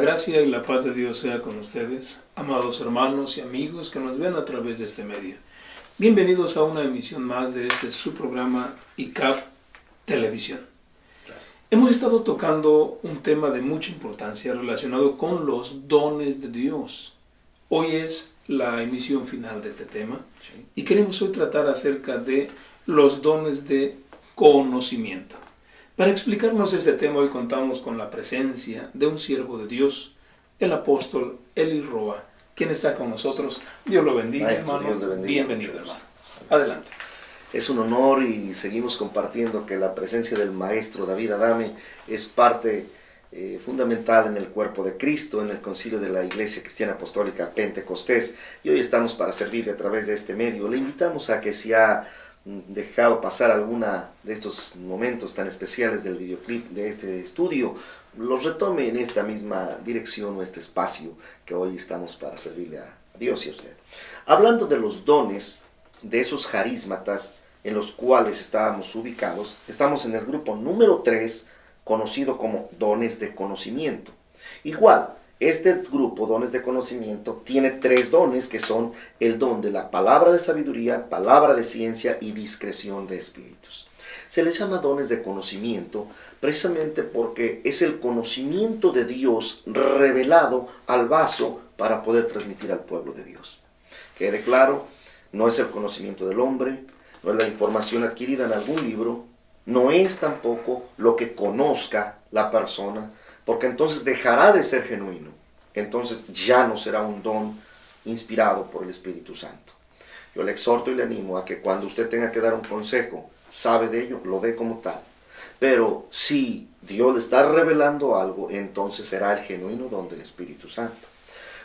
gracia y la paz de Dios sea con ustedes, amados hermanos y amigos que nos ven a través de este medio. Bienvenidos a una emisión más de su programa ICAP Televisión. Hemos estado tocando un tema de mucha importancia relacionado con los dones de Dios. Hoy es la emisión final de este tema y queremos hoy tratar acerca de los dones de conocimiento. Para explicarnos este tema hoy contamos con la presencia de un siervo de Dios, el apóstol Eli Roa, quien está con nosotros. Dios lo bendiga, Maestro, hermano. Dios le bendiga. Bienvenido, hermano. Adelante. Es un honor y seguimos compartiendo que la presencia del Maestro David Adame es parte fundamental en el cuerpo de Cristo, en el concilio de la Iglesia Cristiana Apostólica Pentecostés. Y hoy estamos para servirle a través de este medio. Le invitamos a que si ha dejado pasar alguna de estos momentos tan especiales del videoclip de este estudio, los retome en esta misma dirección o este espacio que hoy estamos para servirle a Dios y a usted. Hablando de los dones, de esos carismatas en los cuales estábamos ubicados, estamos en el grupo número 3, conocido como dones de conocimiento. Igual, este grupo, dones de conocimiento, tiene 3 dones que son el don de la palabra de sabiduría, palabra de ciencia y discreción de espíritus. Se les llama dones de conocimiento precisamente porque es el conocimiento de Dios revelado al vaso para poder transmitir al pueblo de Dios. Quede claro, no es el conocimiento del hombre, no es la información adquirida en algún libro, no es tampoco lo que conozca la persona, porque entonces dejará de ser genuino. Entonces ya no será un don inspirado por el Espíritu Santo. Yo le exhorto y le animo a que cuando usted tenga que dar un consejo, sabe de ello, lo dé como tal. Pero si Dios le está revelando algo, entonces será el genuino don del Espíritu Santo.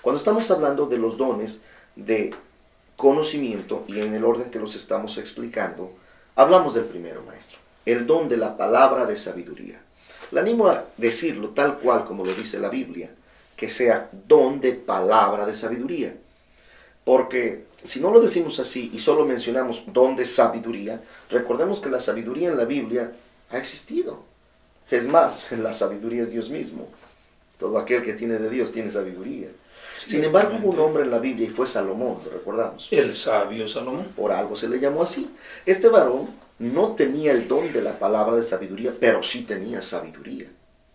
Cuando estamos hablando de los dones de conocimiento, y en el orden que los estamos explicando, hablamos del primero, maestro, el don de la palabra de sabiduría. Le animo a decirlo tal cual como lo dice la Biblia, que sea don de palabra de sabiduría. Porque si no lo decimos así y solo mencionamos don de sabiduría, recordemos que la sabiduría en la Biblia ha existido. Es más, la sabiduría es Dios mismo. Todo aquel que tiene de Dios tiene sabiduría. Sin embargo, hubo un hombre en la Biblia y fue Salomón, lo recordamos. El sabio Salomón. Por algo se le llamó así. Este varón no tenía el don de la palabra de sabiduría, pero sí tenía sabiduría,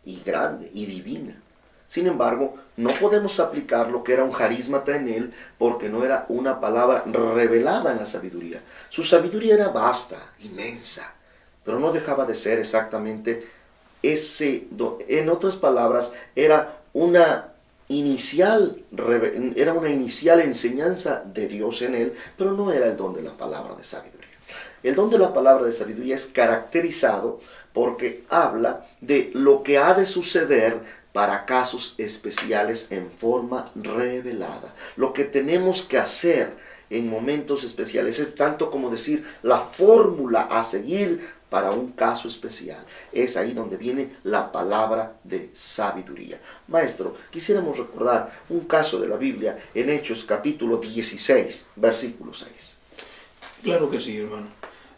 y grande, y divina. Sin embargo, no podemos aplicar lo que era un carismata en él, porque no era una palabra revelada en la sabiduría. Su sabiduría era vasta, inmensa, pero no dejaba de ser exactamente ese don. En otras palabras, era una inicial enseñanza de Dios en él, pero no era el don de la palabra de sabiduría. El don de la palabra de sabiduría es caracterizado porque habla de lo que ha de suceder para casos especiales en forma revelada. Lo que tenemos que hacer en momentos especiales es tanto como decir la fórmula a seguir para un caso especial. Es ahí donde viene la palabra de sabiduría. Maestro, quisiéramos recordar un caso de la Biblia en Hechos capítulo 16, versículo 6. Claro que sí, hermano.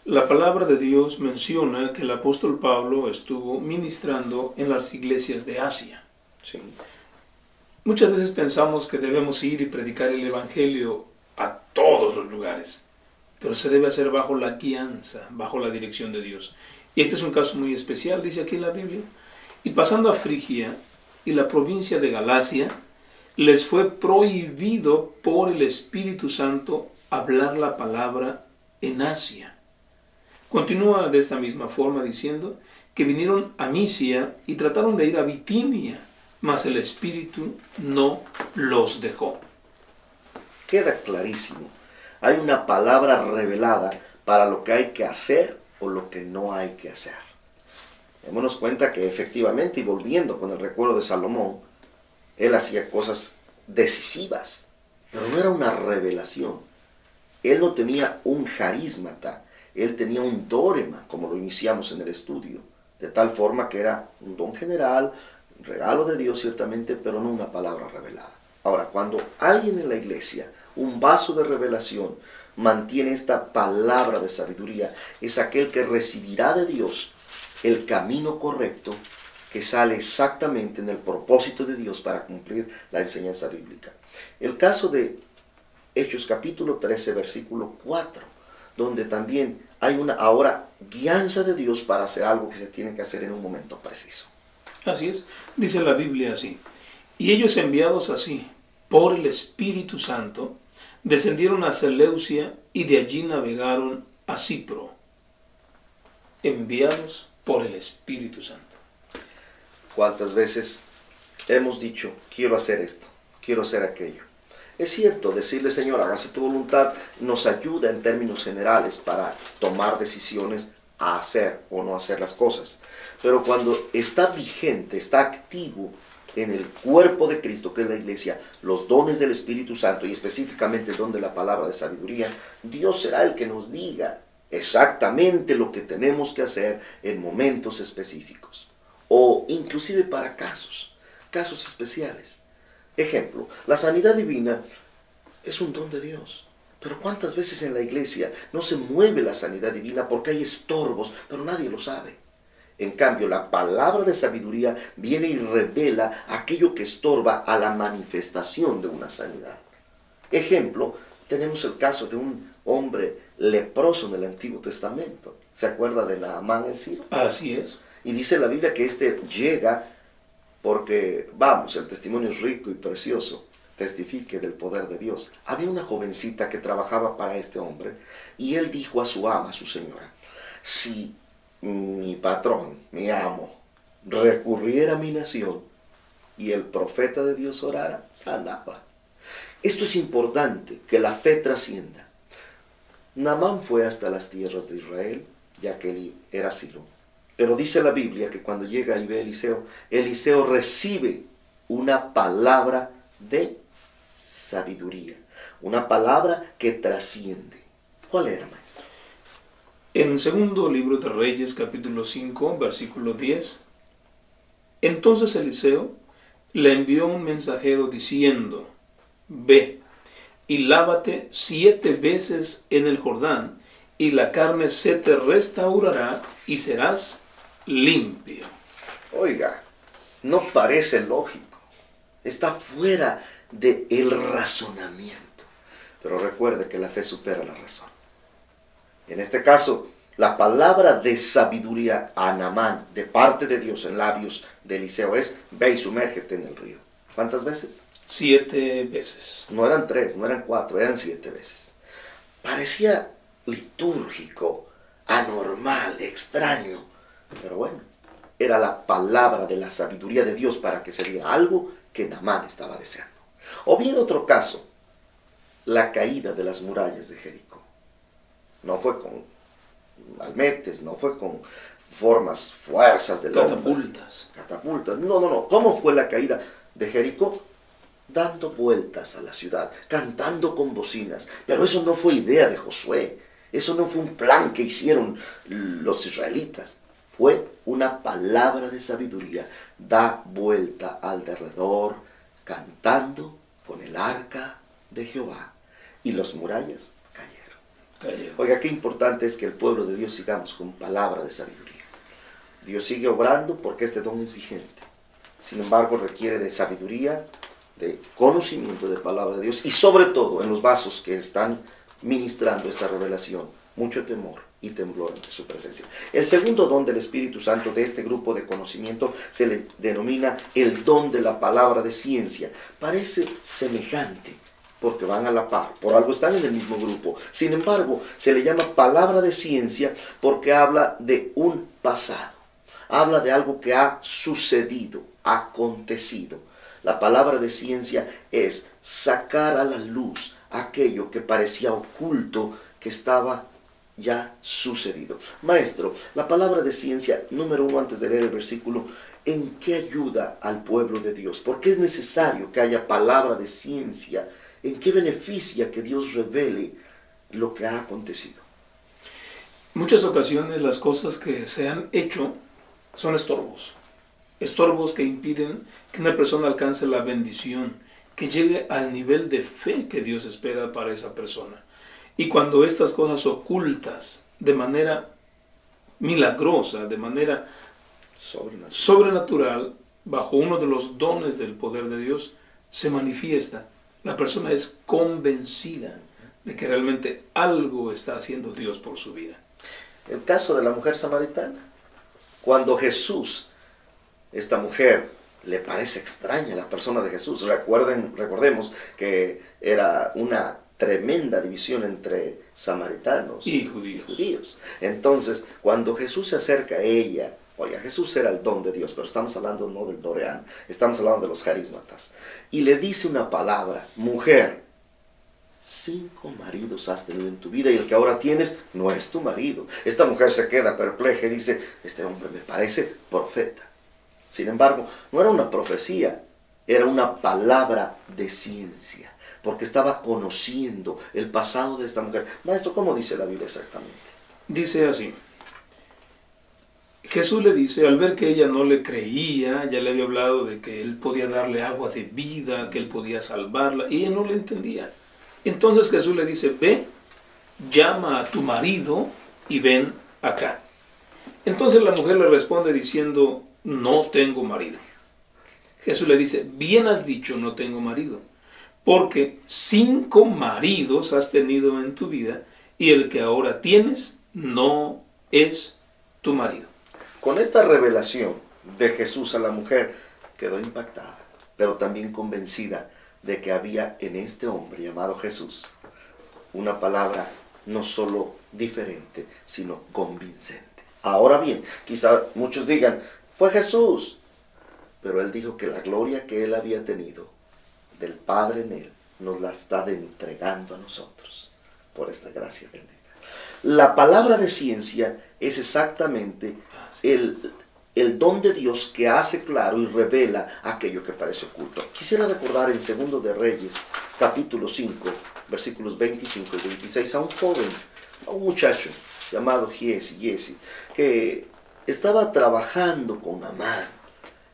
La palabra de Dios menciona que el apóstol Pablo estuvo ministrando en las iglesias de Asia. Sí. Muchas veces pensamos que debemos ir y predicar el evangelio a todos los lugares, pero se debe hacer bajo la guianza, bajo la dirección de Dios. Y este es un caso muy especial, dice aquí en la Biblia. Y pasando a Frigia y la provincia de Galacia, les fue prohibido por el Espíritu Santo hablar la palabra en Asia. Continúa de esta misma forma diciendo que vinieron a Misia y trataron de ir a Bitinia, mas el Espíritu no los dejó. Queda clarísimo. Hay una palabra revelada para lo que hay que hacer o lo que no hay que hacer. Démonos cuenta que efectivamente, y volviendo con el recuerdo de Salomón, él hacía cosas decisivas, pero no era una revelación. Él no tenía un carismata, él tenía un dórema, como lo iniciamos en el estudio, de tal forma que era un don general, un regalo de Dios ciertamente, pero no una palabra revelada. Ahora, cuando alguien en la iglesia, un vaso de revelación, mantiene esta palabra de sabiduría, es aquel que recibirá de Dios el camino correcto que sale exactamente en el propósito de Dios para cumplir la enseñanza bíblica. El caso de Hechos capítulo 13, versículo 4, donde también hay una ahora guianza de Dios para hacer algo que se tiene que hacer en un momento preciso. Así es, dice la Biblia así. Y ellos enviados así, por el Espíritu Santo, descendieron a Seleucia y de allí navegaron a Cipro, enviados por el Espíritu Santo. ¿Cuántas veces hemos dicho, quiero hacer esto, quiero hacer aquello? Es cierto, decirle, Señor, hágase tu voluntad, nos ayuda en términos generales para tomar decisiones a hacer o no hacer las cosas. Pero cuando está vigente, está activo en el cuerpo de Cristo, que es la iglesia, los dones del Espíritu Santo y específicamente el don de la palabra de sabiduría, Dios será el que nos diga exactamente lo que tenemos que hacer en momentos específicos o inclusive para casos especiales. Ejemplo, la sanidad divina es un don de Dios, pero ¿cuántas veces en la iglesia no se mueve la sanidad divina porque hay estorbos, pero nadie lo sabe? En cambio, la palabra de sabiduría viene y revela aquello que estorba a la manifestación de una sanidad. Ejemplo, tenemos el caso de un hombre leproso en el Antiguo Testamento. ¿Se acuerda de Naamán el sirio? Así es. Y dice la Biblia que este llega porque, vamos, el testimonio es rico y precioso, testifique del poder de Dios. Había una jovencita que trabajaba para este hombre y él dijo a su ama, a su señora, si mi patrón, mi amo, recurriera a mi nación y el profeta de Dios orara, sanaba. Esto es importante, que la fe trascienda. Naamán fue hasta las tierras de Israel, ya que él era sirio. Pero dice la Biblia que cuando llega y ve a Eliseo, Eliseo recibe una palabra de sabiduría, una palabra que trasciende. ¿Cuál era, maestro? En el segundo libro de Reyes, capítulo 5, versículo 10, entonces Eliseo le envió un mensajero diciendo, ve y lávate 7 veces en el Jordán, y la carne se te restaurará y serás limpio. Oiga, no parece lógico, está fuera del razonamiento, pero recuerde que la fe supera la razón. En este caso, la palabra de sabiduría a Naamán de parte de Dios en labios de Eliseo es, ve y sumérgete en el río. ¿Cuántas veces? 7 veces. No eran 3, no eran 4, eran 7 veces. Parecía litúrgico, anormal, extraño, pero bueno, era la palabra de la sabiduría de Dios para que se diera algo que Naamán estaba deseando. O bien otro caso, la caída de las murallas de Jericó. No fue con almetes, no fue con fuerzas del hombre. Catapultas. No. ¿Cómo fue la caída de Jericó? Dando vueltas a la ciudad, cantando con bocinas. Pero eso no fue idea de Josué. Eso no fue un plan que hicieron los israelitas. Fue una palabra de sabiduría. Da vuelta al derredor, cantando con el arca de Jehová. Y las murallas cayeron. Oiga, qué importante es que el pueblo de Dios sigamos con palabra de sabiduría. Dios sigue obrando porque este don es vigente. Sin embargo, requiere de sabiduría, de conocimiento de palabra de Dios y sobre todo en los vasos que están ministrando esta revelación, mucho temor y temblor ante su presencia. El segundo don del Espíritu Santo de este grupo de conocimiento se le denomina el don de la palabra de ciencia. Parece semejante porque van a la par, por algo están en el mismo grupo. Sin embargo, se le llama palabra de ciencia porque habla de un pasado, habla de algo que ha sucedido, acontecido. La palabra de ciencia es sacar a la luz aquello que parecía oculto, que estaba ya sucedido. Maestro, la palabra de ciencia, número 1, antes de leer el versículo, ¿en qué ayuda al pueblo de Dios? ¿Por qué es necesario que haya palabra de ciencia? ¿En qué beneficia que Dios revele lo que ha acontecido? Muchas ocasiones las cosas que se han hecho son estorbos. Estorbos que impiden que una persona alcance la bendición, que llegue al nivel de fe que Dios espera para esa persona. Y cuando estas cosas ocultas, de manera milagrosa, de manera sobrenatural, bajo uno de los dones del poder de Dios, se manifiesta. La persona es convencida de que realmente algo está haciendo Dios por su vida. El caso de la mujer samaritana. Cuando Jesús, esta mujer, le parece extraña la persona de Jesús. Recordemos que era una tremenda división entre samaritanos y judíos. Entonces, cuando Jesús se acerca a ella, oiga, Jesús era el don de Dios, pero estamos hablando no del Doreán, estamos hablando de los carísmatas. Y le dice una palabra: mujer, 5 maridos has tenido en tu vida y el que ahora tienes no es tu marido. Esta mujer se queda perpleja y dice: este hombre me parece profeta. Sin embargo, no era una profecía, era una palabra de ciencia, porque estaba conociendo el pasado de esta mujer. Maestro, ¿cómo dice la Biblia exactamente? Dice así: Jesús le dice, al ver que ella no le creía, ya le había hablado de que él podía darle agua de vida, que él podía salvarla, y ella no le entendía. Entonces Jesús le dice: ve, llama a tu marido y ven acá. Entonces la mujer le responde diciendo: no tengo marido. Jesús le dice: bien has dicho, no tengo marido, porque 5 maridos has tenido en tu vida y el que ahora tienes no es tu marido. Con esta revelación de Jesús a la mujer, quedó impactada, pero también convencida de que había en este hombre llamado Jesús una palabra no solo diferente, sino convincente. Ahora bien, quizá muchos digan: fue Jesús, pero él dijo que la gloria que él había tenido del Padre en él nos la está entregando a nosotros por esta gracia bendita. La palabra de ciencia es exactamente el don de Dios que hace claro y revela aquello que parece oculto. Quisiera recordar en 2 de Reyes, capítulo 5, versículos 25 y 26, a un joven, a un muchacho llamado Giesi, que estaba trabajando con Naamán.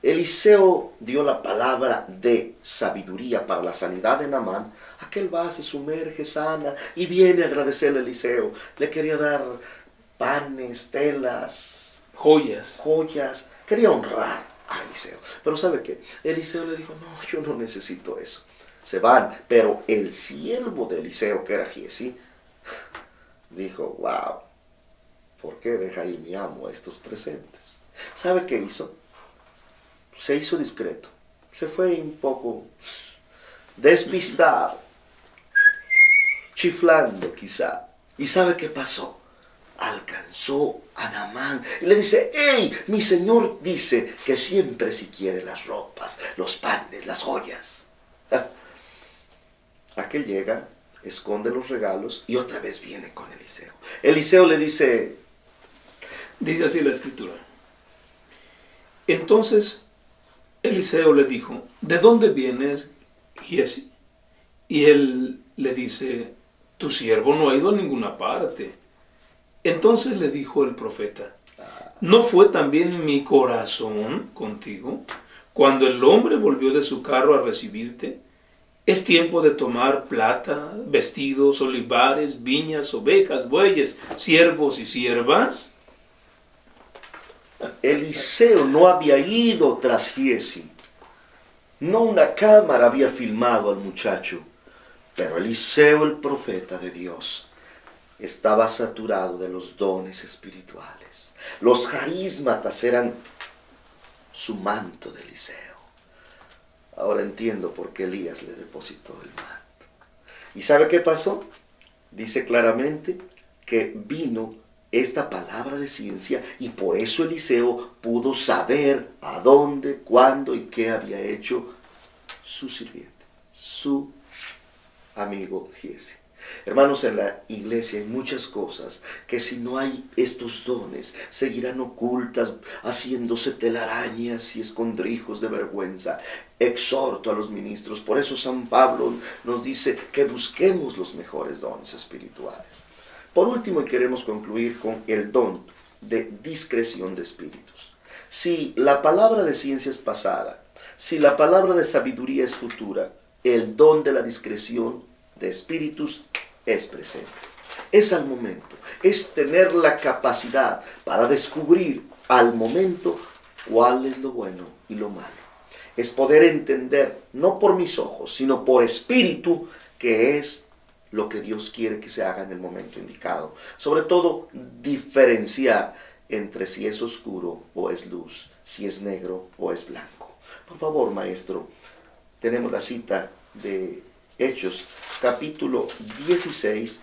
Eliseo dio la palabra de sabiduría para la sanidad de Naamán. Aquel va, se sumerge, sana y viene a agradecerle a Eliseo. Le quería dar panes, telas, joyas. Quería honrar a Eliseo. Pero ¿sabe qué? Eliseo le dijo: no, yo no necesito eso. Se van, pero el siervo de Eliseo, que era Giesi, dijo: wow, ¿por qué deja ir mi amo estos presentes? ¿Sabe qué hizo? Se hizo discreto, se fue un poco despistado, chiflando quizá. ¿Y sabe qué pasó? Alcanzó a Naamán y le dice: ¡hey! Mi señor dice que siempre si quiere las ropas, los panes, las joyas. Aquel llega, esconde los regalos y otra vez viene con Eliseo. Eliseo le dice... Dice así la escritura: entonces Eliseo le dijo: ¿de dónde vienes, Giesi? Y él le dice: tu siervo no ha ido a ninguna parte. Entonces le dijo el profeta: ¿no fue también mi corazón contigo cuando el hombre volvió de su carro a recibirte? Es tiempo de tomar plata, vestidos, olivares, viñas, ovejas, bueyes, siervos y siervas. Eliseo no había ido tras Giesi. No una cámara había filmado al muchacho, pero Eliseo, el profeta de Dios, estaba saturado de los dones espirituales. Los carísmatas eran su manto de Eliseo. Ahora entiendo por qué Elías le depositó el manto. ¿Y sabe qué pasó? Dice claramente que vino esta palabra de ciencia y por eso Eliseo pudo saber a dónde, cuándo y qué había hecho su sirviente, su amigo Giesi. Hermanos, en la iglesia hay muchas cosas que si no hay estos dones seguirán ocultas, haciéndose telarañas y escondrijos de vergüenza. Exhorto a los ministros, por eso San Pablo nos dice que busquemos los mejores dones espirituales. Por último, y queremos concluir con el don de discreción de espíritus. Si la palabra de ciencia es pasada, si la palabra de sabiduría es futura, el don de la discreción de espíritus es presente. Es al momento, es tener la capacidad para descubrir al momento cuál es lo bueno y lo malo. Es poder entender, no por mis ojos, sino por espíritu, qué es lo que Dios quiere que se haga en el momento indicado. Sobre todo, diferenciar entre si es oscuro o es luz, si es negro o es blanco. Por favor, maestro, tenemos la cita de Hechos, capítulo 16,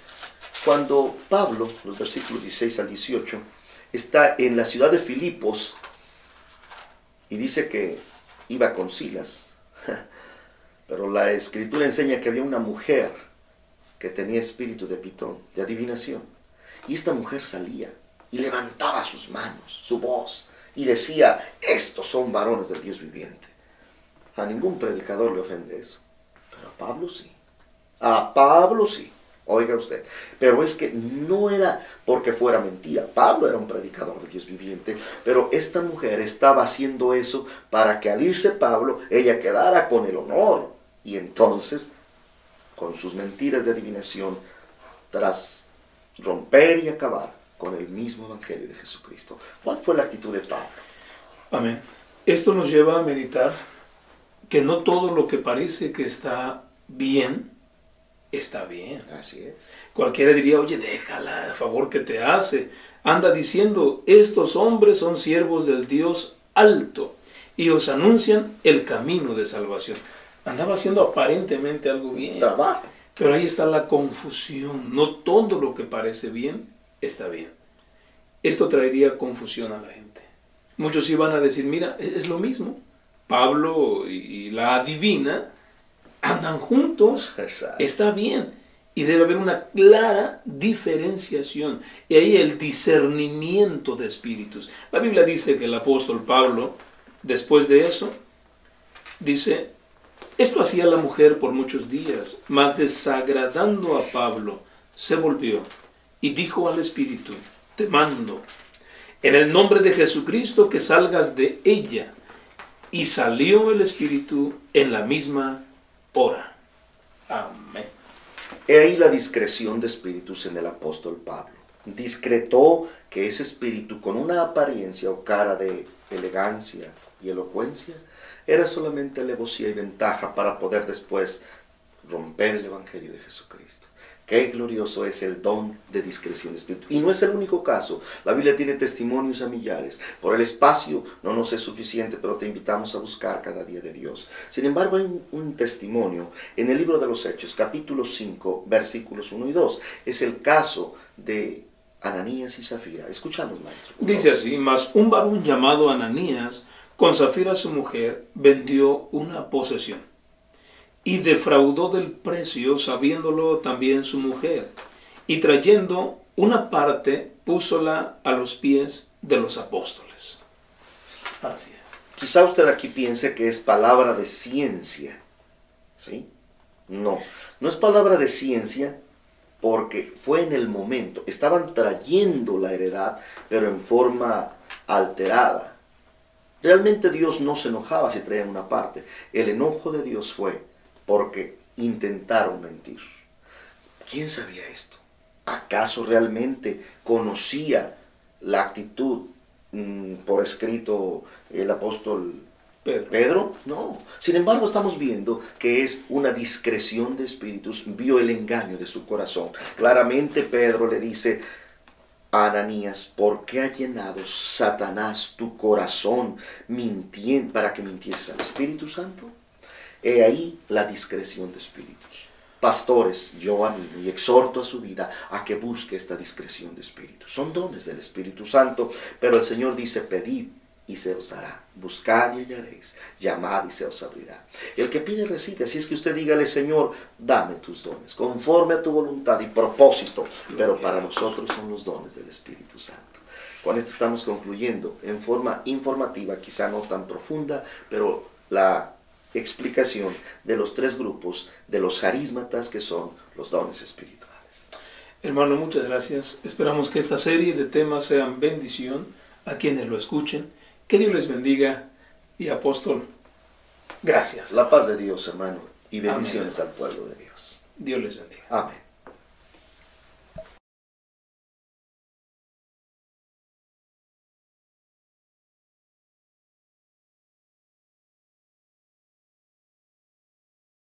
cuando Pablo, los versículos 16 al 18, está en la ciudad de Filipos y dice que iba con Silas. Pero la escritura enseña que había una mujer que tenía espíritu de pitón, de adivinación. Y esta mujer salía y levantaba sus manos, su voz, y decía, estos son varones del Dios viviente. A ningún predicador le ofende eso, pero a Pablo sí. A Pablo sí. Oiga usted, pero es que no era porque fuera mentira. Pablo era un predicador del Dios viviente, pero esta mujer estaba haciendo eso para que al irse Pablo, ella quedara con el honor. Y entonces, con sus mentiras de adivinación, tras romper y acabar con el mismo evangelio de Jesucristo. ¿Cuál fue la actitud de Pablo? Amén. Esto nos lleva a meditar que no todo lo que parece que está bien, está bien. Así es. Cualquiera diría, oye, déjala, el favor que te hace. Anda diciendo, estos hombres son siervos del Dios alto y os anuncian el camino de salvación. Andaba haciendo aparentemente algo bien. Trabajo. Pero ahí está la confusión. No todo lo que parece bien está bien. Esto traería confusión a la gente. Muchos iban a decir, mira, es lo mismo. Pablo y la adivina andan juntos. Exacto. Está bien. Y debe haber una clara diferenciación. Y ahí el discernimiento de espíritus. La Biblia dice que el apóstol Pablo, después de eso, dice, esto hacía la mujer por muchos días, mas desagradando a Pablo, se volvió y dijo al espíritu, te mando, en el nombre de Jesucristo, que salgas de ella. Y salió el espíritu en la misma hora. Amén. He ahí la discreción de espíritus en el apóstol Pablo. Discretó que ese espíritu, con una apariencia o cara de elegancia y elocuencia, era solamente alevosía y ventaja para poder después romper el evangelio de Jesucristo. Qué glorioso es el don de discreción de espíritu. Y no es el único caso. La Biblia tiene testimonios a millares. Por el espacio no nos es suficiente, pero te invitamos a buscar cada día de Dios. Sin embargo, hay un testimonio en el libro de los Hechos, capítulo 5, versículos 1 y 2. Es el caso de Ananías y Zafira. Escuchamos, maestro. Dice así, mas un varón llamado Ananías, con Zafira su mujer, vendió una posesión y defraudó del precio, sabiéndolo también su mujer, y trayendo una parte, púsola a los pies de los apóstoles. Así es. Quizá usted aquí piense que es palabra de ciencia, ¿sí? No es palabra de ciencia porque fue en el momento. Estaban trayendo la heredad, pero en forma alterada. Realmente Dios no se enojaba si traían una parte. El enojo de Dios fue porque intentaron mentir. ¿Quién sabía esto? ¿Acaso realmente conocía la actitud por escrito el apóstol Pedro? No. Sin embargo, estamos viendo que es una discreción de espíritus. Vio el engaño de su corazón. Claramente Pedro le dice a Ananías, ¿por qué ha llenado Satanás tu corazón mintiendo para que mintieses al Espíritu Santo? He ahí la discreción de espíritus. Pastores, yo animo y exhorto a su vida a que busque esta discreción de espíritus. Son dones del Espíritu Santo, pero el Señor dice, pedid y se os dará. Buscad y hallaréis. Llamad y se os abrirá. El que pide recibe. Así es que usted dígale, Señor, dame tus dones, conforme a tu voluntad y propósito. Pero para nosotros son los dones del Espíritu Santo. Con esto estamos concluyendo en forma informativa, quizá no tan profunda, pero la explicación de los tres grupos de los carismatas que son los dones espirituales. Hermano, muchas gracias. Esperamos que esta serie de temas sean bendición a quienes lo escuchen. Que Dios les bendiga y apóstol, gracias. La paz de Dios, hermano, y bendiciones al pueblo de Dios. Dios les bendiga. Amén.